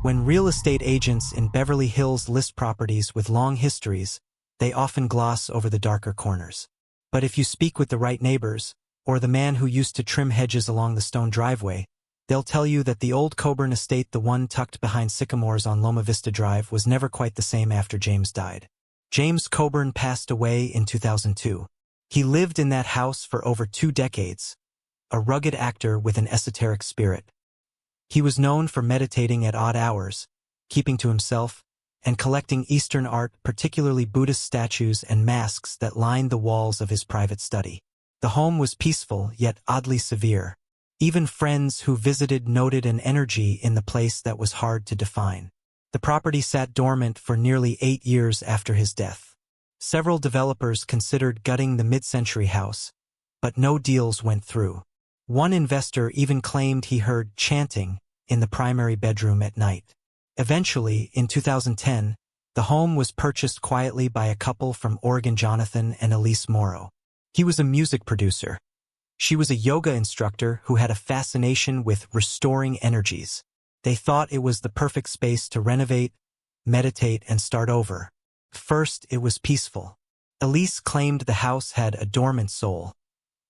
When real estate agents in Beverly Hills list properties with long histories, they often gloss over the darker corners. But if you speak with the right neighbors, or the man who used to trim hedges along the stone driveway, they'll tell you that the old Coburn estate, the one tucked behind sycamores on Loma Vista Drive, was never quite the same after James died. James Coburn passed away in 2002. He lived in that house for over 2 decades, a rugged actor with an esoteric spirit. He was known for meditating at odd hours, keeping to himself, and collecting Eastern art, particularly Buddhist statues and masks that lined the walls of his private study. The home was peaceful, yet oddly severe. Even friends who visited noted an energy in the place that was hard to define. The property sat dormant for nearly 8 years after his death. Several developers considered gutting the mid-century house, but no deals went through. One investor even claimed he heard chanting in the primary bedroom at night. Eventually, in 2010, the home was purchased quietly by a couple from Oregon, Jonathan and Elise Morrow. He was a music producer. She was a yoga instructor who had a fascination with restoring energies. They thought it was the perfect space to renovate, meditate, and start over. First, it was peaceful. Elise claimed the house had a dormant soul,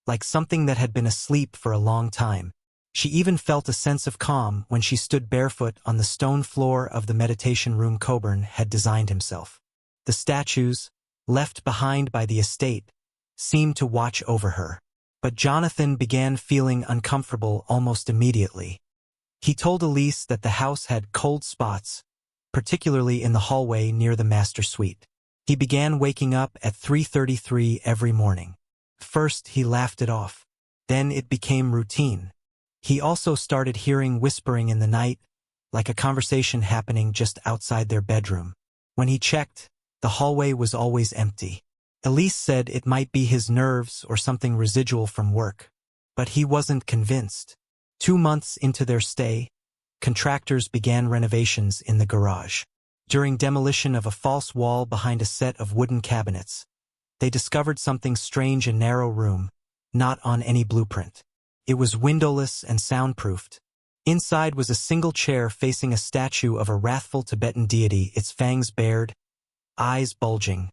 like something that had been asleep for a long time. She even felt a sense of calm when she stood barefoot on the stone floor of the meditation room Coburn had designed himself. The statues, left behind by the estate, seemed to watch over her. But Jonathan began feeling uncomfortable almost immediately. He told Elise that the house had cold spots, particularly in the hallway near the master suite. He began waking up at 3:33 every morning. First, he laughed it off. Then it became routine. He also started hearing whispering in the night, like a conversation happening just outside their bedroom. When he checked, the hallway was always empty. Elise said it might be his nerves or something residual from work, but he wasn't convinced. 2 months into their stay, contractors began renovations in the garage. During demolition of a false wall behind a set of wooden cabinets, they discovered something strange: a narrow room, not on any blueprint. It was windowless and soundproofed. Inside was a single chair facing a statue of a wrathful Tibetan deity, its fangs bared, eyes bulging,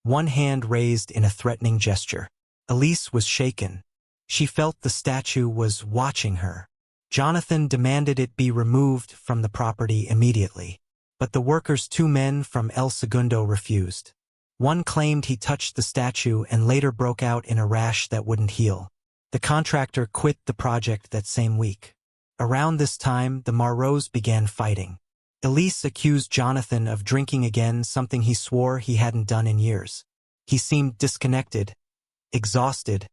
one hand raised in a threatening gesture. Elise was shaken. She felt the statue was watching her. Jonathan demanded it be removed from the property immediately. But the workers, 2 men from El Segundo, refused. One claimed he touched the statue and later broke out in a rash that wouldn't heal. The contractor quit the project that same week. Around this time, the Morrows began fighting. Elise accused Jonathan of drinking again, something he swore he hadn't done in years. He seemed disconnected, exhausted,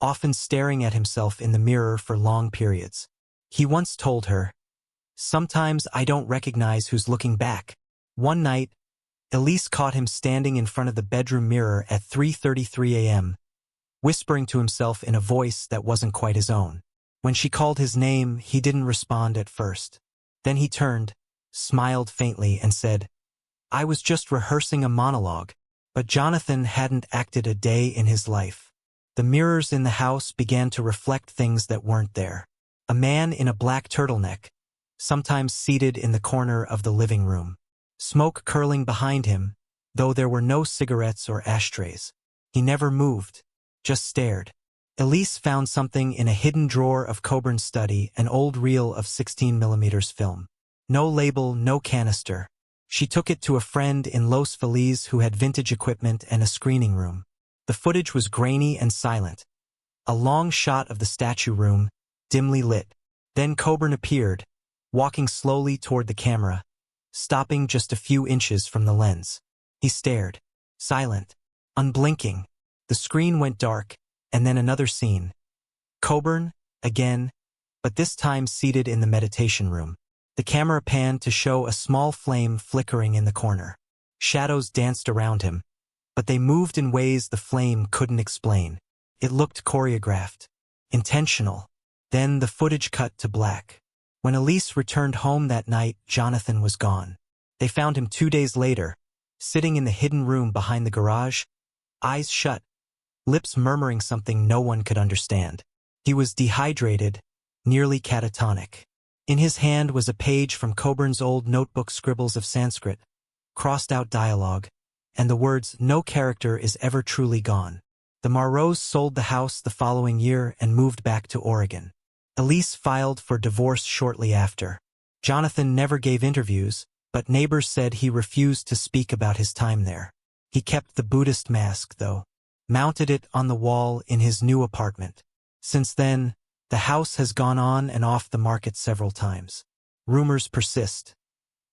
often staring at himself in the mirror for long periods. He once told her, "Sometimes I don't recognize who's looking back." One night, Elise caught him standing in front of the bedroom mirror at 3:33 a.m., whispering to himself in a voice that wasn't quite his own. When she called his name, he didn't respond at first. Then he turned, smiled faintly, and said, "I was just rehearsing a monologue." But Jonathan hadn't acted a day in his life. The mirrors in the house began to reflect things that weren't there. A man in a black turtleneck, sometimes seated in the corner of the living room. Smoke curling behind him, though there were no cigarettes or ashtrays. He never moved, just stared. Elise found something in a hidden drawer of Coburn's study, an old reel of 16mm film. No label, no canister. She took it to a friend in Los Feliz who had vintage equipment and a screening room. The footage was grainy and silent. A long shot of the statue room, dimly lit. Then Coburn appeared, walking slowly toward the camera, stopping just a few inches from the lens. He stared, silent, unblinking. The screen went dark, and then another scene. Coburn, again, but this time seated in the meditation room. The camera panned to show a small flame flickering in the corner. Shadows danced around him, but they moved in ways the flame couldn't explain. It looked choreographed, intentional. Then the footage cut to black. When Elise returned home that night, Jonathan was gone. They found him 2 days later, sitting in the hidden room behind the garage, eyes shut, lips murmuring something no one could understand. He was dehydrated, nearly catatonic. In his hand was a page from Coburn's old notebook scribbles of Sanskrit, crossed-out dialogue, and the words, "No character is ever truly gone." The Monroes sold the house the following year and moved back to Oregon. Elise filed for divorce shortly after. Jonathan never gave interviews, but neighbors said he refused to speak about his time there. He kept the Buddhist mask, though, mounted it on the wall in his new apartment. Since then, the house has gone on and off the market several times. Rumors persist.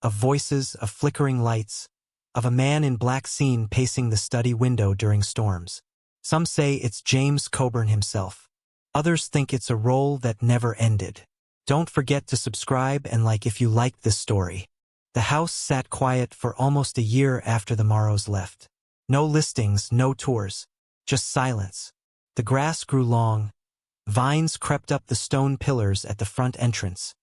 Of voices, of flickering lights, of a man in black seen pacing the study window during storms. Some say it's James Coburn himself. Others think it's a role that never ended. Don't forget to subscribe and like if you liked this story. The house sat quiet for almost a year after the Monroes left. No listings, no tours, just silence. The grass grew long, vines crept up the stone pillars at the front entrance,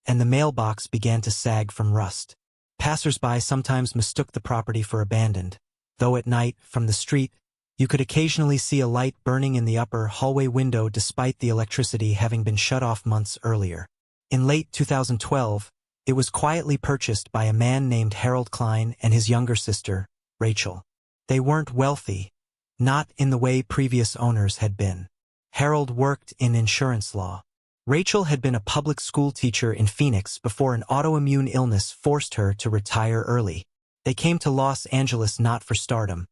and the mailbox began to sag from rust. Passers-by sometimes mistook the property for abandoned, though at night, from the street, you could occasionally see a light burning in the upper hallway window despite the electricity having been shut off months earlier. In late 2012, it was quietly purchased by a man named Harold Klein and his younger sister, Rachel. They weren't wealthy, not in the way previous owners had been. Harold worked in insurance law. Rachel had been a public school teacher in Phoenix before an autoimmune illness forced her to retire early. They came to Los Angeles not for stardom,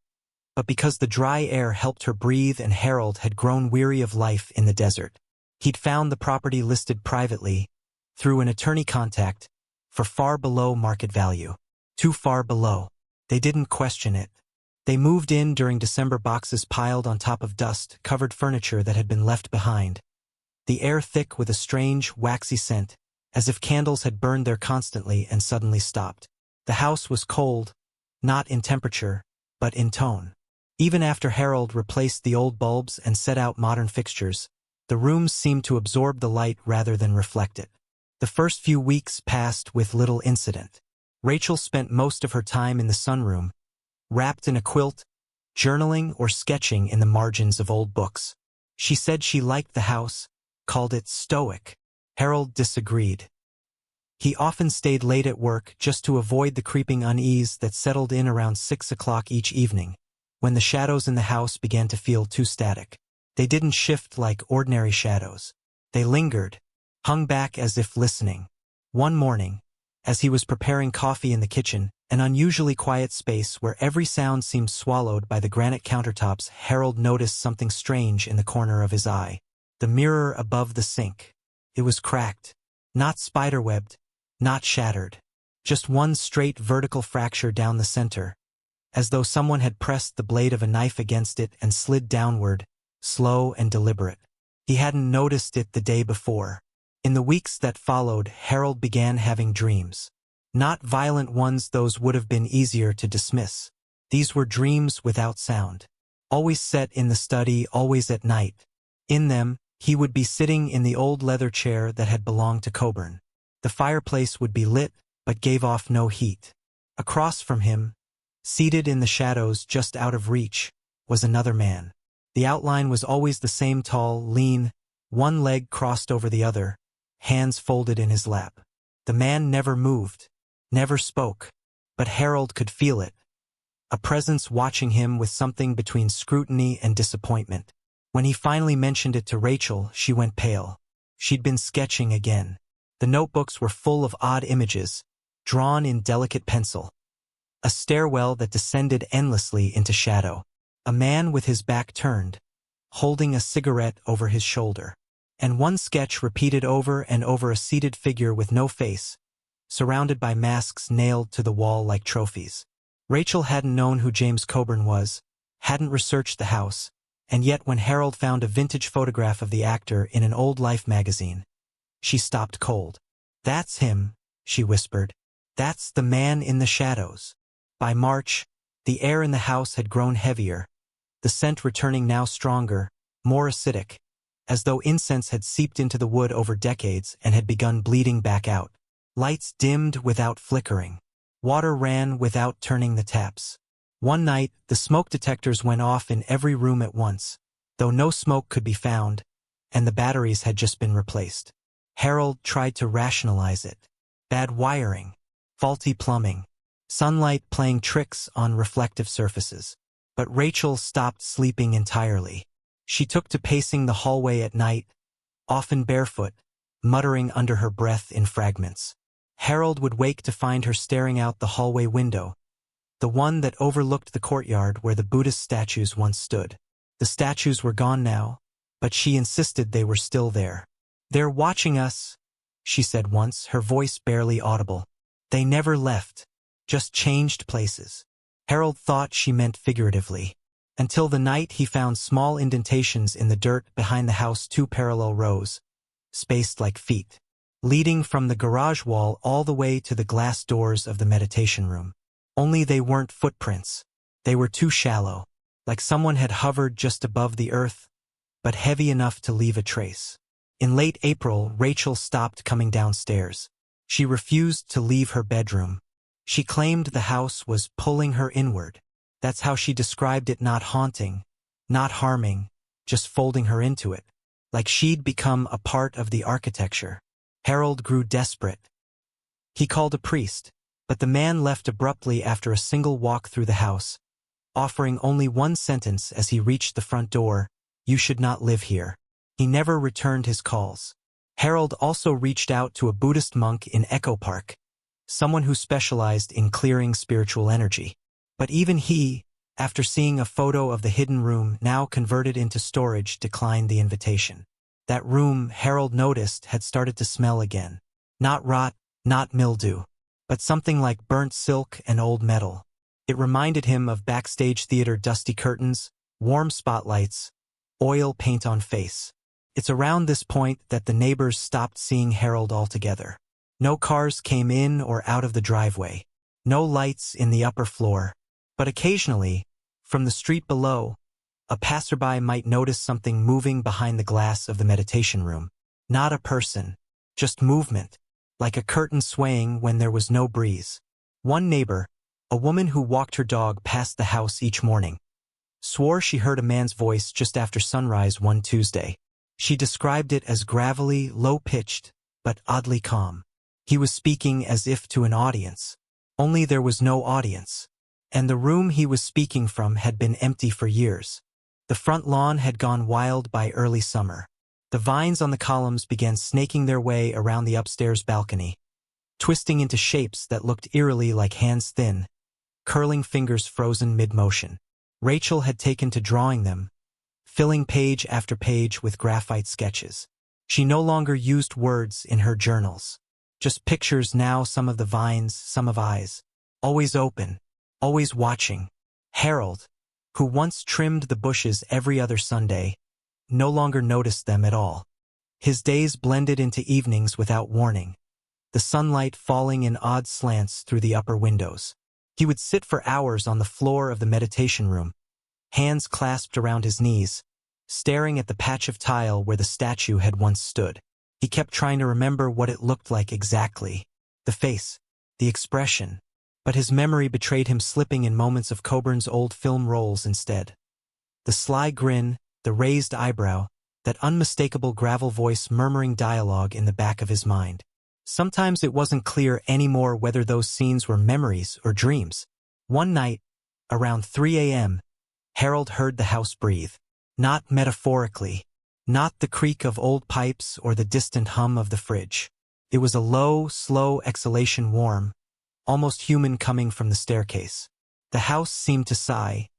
but because the dry air helped her breathe and Harold had grown weary of life in the desert. He'd found the property listed privately, through an attorney contact, for far below market value. Too far below. They didn't question it. They moved in during December, boxes piled on top of dust-covered furniture that had been left behind. The air thick with a strange, waxy scent, as if candles had burned there constantly and suddenly stopped. The house was cold, not in temperature, but in tone. Even after Harold replaced the old bulbs and set out modern fixtures, the rooms seemed to absorb the light rather than reflect it. The first few weeks passed with little incident. Rachel spent most of her time in the sunroom, wrapped in a quilt, journaling or sketching in the margins of old books. She said she liked the house, called it stoic. Harold disagreed. He often stayed late at work just to avoid the creeping unease that settled in around 6 o'clock each evening, when the shadows in the house began to feel too static. They didn't shift like ordinary shadows. They lingered, hung back as if listening. One morning, as he was preparing coffee in the kitchen, an unusually quiet space where every sound seemed swallowed by the granite countertops, Harold noticed something strange in the corner of his eye. The mirror above the sink. It was cracked. Not spiderwebbed, not shattered. Just one straight vertical fracture down the center, as though someone had pressed the blade of a knife against it and slid downward, slow and deliberate. He hadn't noticed it the day before. In the weeks that followed, Harold began having dreams. Not violent ones, those would have been easier to dismiss. These were dreams without sound. Always set in the study, always at night. In them, he would be sitting in the old leather chair that had belonged to Coburn. The fireplace would be lit, but gave off no heat. Across from him, seated in the shadows just out of reach, was another man. The outline was always the same, tall, lean, one leg crossed over the other, hands folded in his lap. The man never moved, never spoke, but Harold could feel it. A presence watching him with something between scrutiny and disappointment. When he finally mentioned it to Rachel, she went pale. She'd been sketching again. The notebooks were full of odd images, drawn in delicate pencil. A stairwell that descended endlessly into shadow. A man with his back turned, holding a cigarette over his shoulder. And one sketch repeated over and over, a seated figure with no face, surrounded by masks nailed to the wall like trophies. Rachel hadn't known who James Coburn was, hadn't researched the house, and yet when Harold found a vintage photograph of the actor in an old Life magazine, she stopped cold. "That's him," she whispered. "That's the man in the shadows." By March, the air in the house had grown heavier, the scent returning now stronger, more acidic, as though incense had seeped into the wood over decades and had begun bleeding back out. Lights dimmed without flickering. Water ran without turning the taps. One night, the smoke detectors went off in every room at once, though no smoke could be found, and the batteries had just been replaced. Harold tried to rationalize it. Bad wiring, faulty plumbing, sunlight playing tricks on reflective surfaces. But Rachel stopped sleeping entirely. She took to pacing the hallway at night, often barefoot, muttering under her breath in fragments. Harold would wake to find her staring out the hallway window, the one that overlooked the courtyard where the Buddhist statues once stood. The statues were gone now, but she insisted they were still there. "They're watching us," she said once, her voice barely audible. "They never left, just changed places." Harold thought she meant figuratively, until the night he found small indentations in the dirt behind the house, 2 parallel rows, spaced like feet, leading from the garage wall all the way to the glass doors of the meditation room. Only they weren't footprints. They were too shallow, like someone had hovered just above the earth, but heavy enough to leave a trace. In late April, Rachel stopped coming downstairs. She refused to leave her bedroom. She claimed the house was pulling her inward. That's how she described it, not haunting, not harming, just folding her into it, like she'd become a part of the architecture. Harold grew desperate. He called a priest, but the man left abruptly after a single walk through the house, offering only one sentence as he reached the front door: "You should not live here." He never returned his calls. Harold also reached out to a Buddhist monk in Echo Park, someone who specialized in clearing spiritual energy. But even he, after seeing a photo of the hidden room now converted into storage, declined the invitation. That room, Harold noticed, had started to smell again. Not rot, not mildew, but something like burnt silk and old metal. It reminded him of backstage theater: dusty curtains, warm spotlights, oil paint on face. It's around this point that the neighbors stopped seeing Harold altogether. No cars came in or out of the driveway. No lights in the upper floor. But occasionally, from the street below, a passerby might notice something moving behind the glass of the meditation room. Not a person, just movement, like a curtain swaying when there was no breeze. One neighbor, a woman who walked her dog past the house each morning, swore she heard a man's voice just after sunrise one Tuesday. She described it as gravelly, low-pitched, but oddly calm. He was speaking as if to an audience. Only there was no audience. And the room he was speaking from had been empty for years. The front lawn had gone wild by early summer. The vines on the columns began snaking their way around the upstairs balcony, twisting into shapes that looked eerily like hands, thin, curling fingers frozen mid-motion. Rachel had taken to drawing them, filling page after page with graphite sketches. She no longer used words in her journals. Just pictures now, some of the vines, some of eyes. Always open, always watching. Harold, who once trimmed the bushes every other Sunday, no longer noticed them at all. His days blended into evenings without warning, the sunlight falling in odd slants through the upper windows. He would sit for hours on the floor of the meditation room, hands clasped around his knees, staring at the patch of tile where the statue had once stood. He kept trying to remember what it looked like exactly, the face, the expression, but his memory betrayed him, slipping in moments of Coburn's old film roles instead. The sly grin, the raised eyebrow, that unmistakable gravel voice murmuring dialogue in the back of his mind. Sometimes it wasn't clear anymore whether those scenes were memories or dreams. One night, around 3 a.m., Harold heard the house breathe. Not metaphorically, not the creak of old pipes or the distant hum of the fridge. It was a low, slow exhalation, warm, almost human, coming from the staircase. The house seemed to sigh,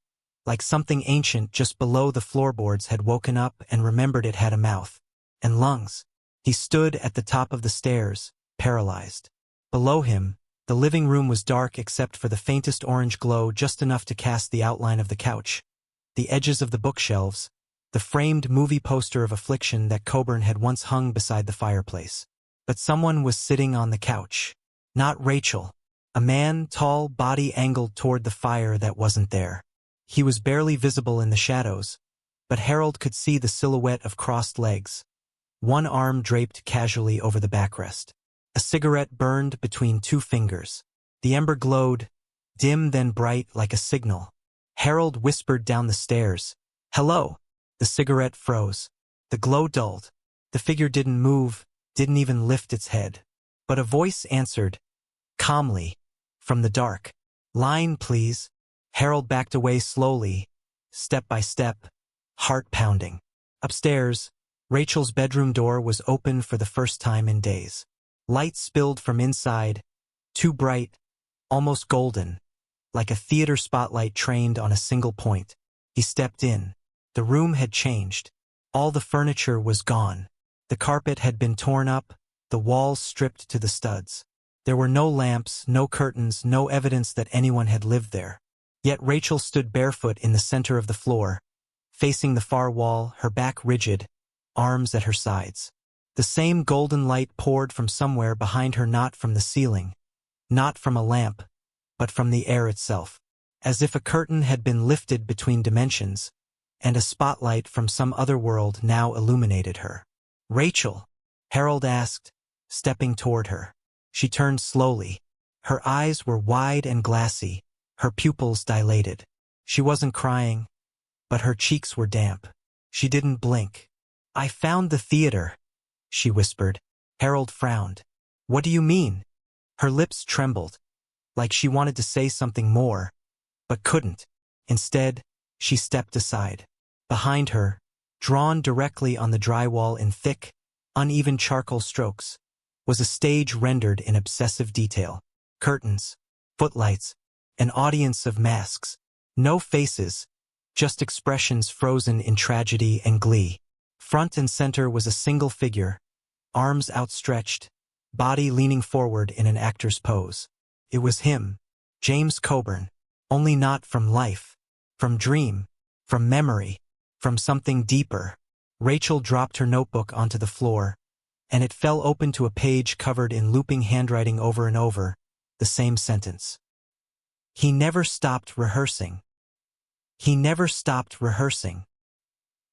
like something ancient just below the floorboards had woken up and remembered it had a mouth and lungs. He stood at the top of the stairs, paralyzed. Below him, the living room was dark except for the faintest orange glow, just enough to cast the outline of the couch, the edges of the bookshelves, the framed movie poster of Affliction that Coburn had once hung beside the fireplace. But someone was sitting on the couch. Not Rachel. A man, tall, body angled toward the fire that wasn't there. He was barely visible in the shadows, but Harold could see the silhouette of crossed legs, one arm draped casually over the backrest. A cigarette burned between 2 fingers. The ember glowed, dim then bright, like a signal. Harold whispered down the stairs, "Hello." The cigarette froze. The glow dulled. The figure didn't move, didn't even lift its head. But a voice answered, calmly, from the dark. Line, please. Harold backed away slowly, step by step, heart pounding. Upstairs, Rachel's bedroom door was open for the first time in days. Light spilled from inside, too bright, almost golden, like a theater spotlight trained on a single point. He stepped in. The room had changed. All the furniture was gone. The carpet had been torn up, the walls stripped to the studs. There were no lamps, no curtains, no evidence that anyone had lived there. Yet Rachel stood barefoot in the center of the floor, facing the far wall, her back rigid, arms at her sides. The same golden light poured from somewhere behind her, not from the ceiling, not from a lamp, but from the air itself. As if a curtain had been lifted between dimensions, and a spotlight from some other world now illuminated her. Rachel, Harold asked, stepping toward her. She turned slowly. Her eyes were wide and glassy, her pupils dilated. She wasn't crying, but her cheeks were damp. She didn't blink. I found the theater, she whispered. Harold frowned. What do you mean? Her lips trembled, like she wanted to say something more, but couldn't. Instead, she stepped aside. Behind her, drawn directly on the drywall in thick, uneven charcoal strokes, was a stage rendered in obsessive detail. Curtains, footlights, an audience of masks. No faces, just expressions frozen in tragedy and glee. Front and center was a single figure, arms outstretched, body leaning forward in an actor's pose. It was him, James Coburn, only not from life, from dream, from memory, from something deeper. Rachel dropped her notebook onto the floor, and it fell open to a page covered in looping handwriting over and over, the same sentence. He never stopped rehearsing. He never stopped rehearsing.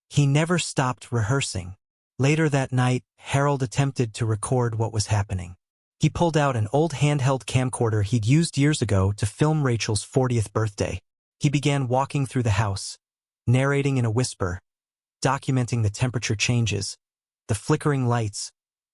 He never stopped rehearsing. Later that night, Harold attempted to record what was happening. He pulled out an old handheld camcorder he'd used years ago to film Rachel's 40th birthday. He began walking through the house, narrating in a whisper, documenting the temperature changes, the flickering lights,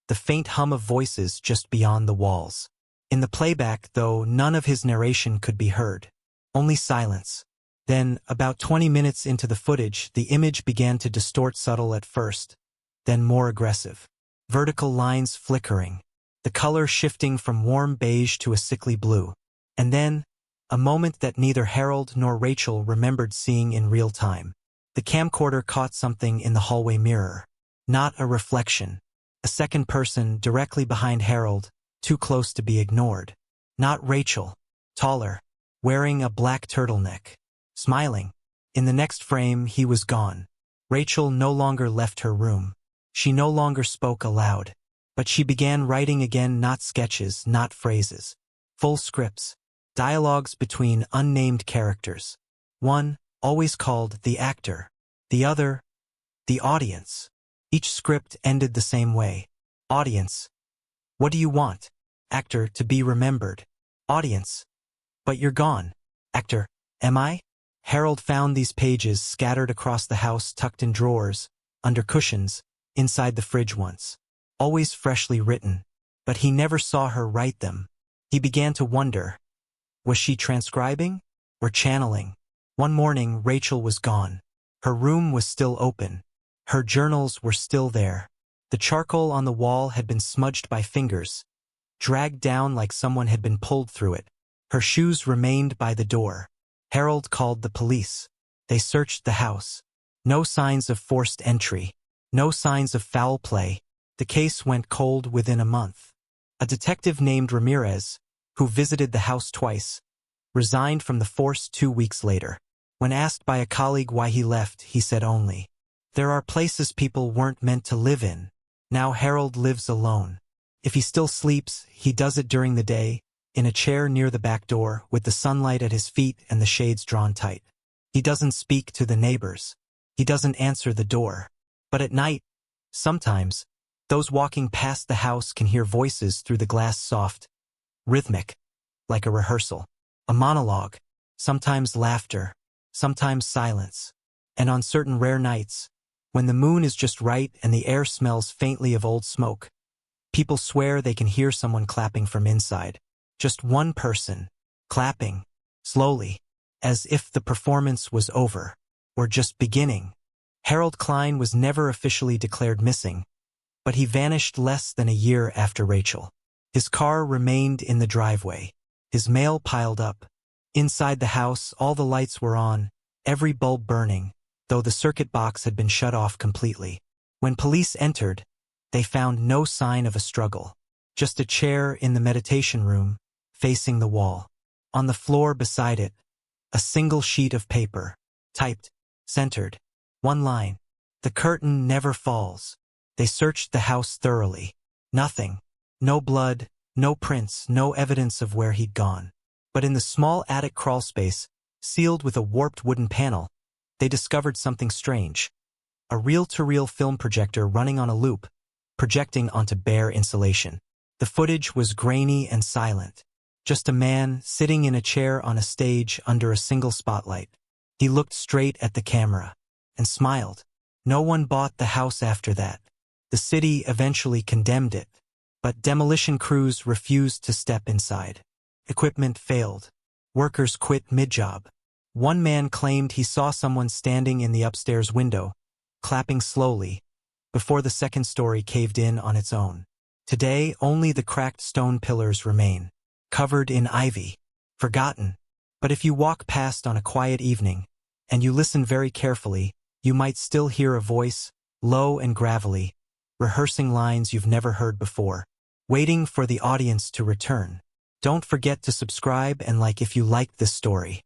the faint hum of voices just beyond the walls. In the playback, though, none of his narration could be heard. Only silence. Then, about 20 minutes into the footage, the image began to distort, subtle at first, then more aggressive. Vertical lines flickering, the color shifting from warm beige to a sickly blue. And then, a moment that neither Harold nor Rachel remembered seeing in real time. The camcorder caught something in the hallway mirror. Not a reflection. A second person directly behind Harold, too close to be ignored. Not Rachel. Taller, wearing a black turtleneck. Smiling. In the next frame, he was gone. Rachel no longer left her room. She no longer spoke aloud. But she began writing again, not sketches, not phrases. Full scripts. Dialogues between unnamed characters. One, always called the actor. The other, the audience. Each script ended the same way. Audience. What do you want? Actor, to be remembered. Audience. But you're gone. Actor, am I? Harold found these pages scattered across the house, tucked in drawers, under cushions, inside the fridge once. Always freshly written. But he never saw her write them. He began to wonder, was she transcribing or channeling? One morning, Rachel was gone. Her room was still open. Her journals were still there. The charcoal on the wall had been smudged by fingers, dragged down like someone had been pulled through it. Her shoes remained by the door. Harold called the police. They searched the house. No signs of forced entry. No signs of foul play. The case went cold within a month. A detective named Ramirez, who visited the house twice, resigned from the force 2 weeks later. When asked by a colleague why he left, he said only, "There are places people weren't meant to live in." Now Harold lives alone. If he still sleeps, he does it during the day, in a chair near the back door, with the sunlight at his feet and the shades drawn tight. He doesn't speak to the neighbors. He doesn't answer the door. But at night, sometimes, those walking past the house can hear voices through the glass, soft, rhythmic, like a rehearsal, a monologue, sometimes laughter, sometimes silence. And on certain rare nights, when the moon is just right and the air smells faintly of old smoke, People swear they can hear someone clapping from inside. Just one person, clapping, slowly, as if the performance was over, or just beginning. Harold Klein was never officially declared missing, but he vanished less than a year after Rachel. His car remained in the driveway. His mail piled up. Inside the house, all the lights were on, every bulb burning, though the circuit box had been shut off completely. When police entered, they found no sign of a struggle. Just a chair in the meditation room, facing the wall. On the floor beside it, a single sheet of paper, typed, centered. One line. The curtain never falls. They searched the house thoroughly. Nothing. No blood, no prints, no evidence of where he'd gone. But in the small attic crawlspace, sealed with a warped wooden panel, they discovered something strange. A reel-to-reel film projector running on a loop, projecting onto bare insulation. The footage was grainy and silent. Just a man sitting in a chair on a stage under a single spotlight. He looked straight at the camera and smiled. No one bought the house after that. The city eventually condemned it, but demolition crews refused to step inside. Equipment failed. Workers quit mid-job. One man claimed he saw someone standing in the upstairs window, clapping slowly, before the second story caved in on its own. Today, only the cracked stone pillars remain, covered in ivy, forgotten. But if you walk past on a quiet evening, and you listen very carefully, you might still hear a voice, low and gravelly, rehearsing lines you've never heard before, waiting for the audience to return. Don't forget to subscribe and like if you liked this story.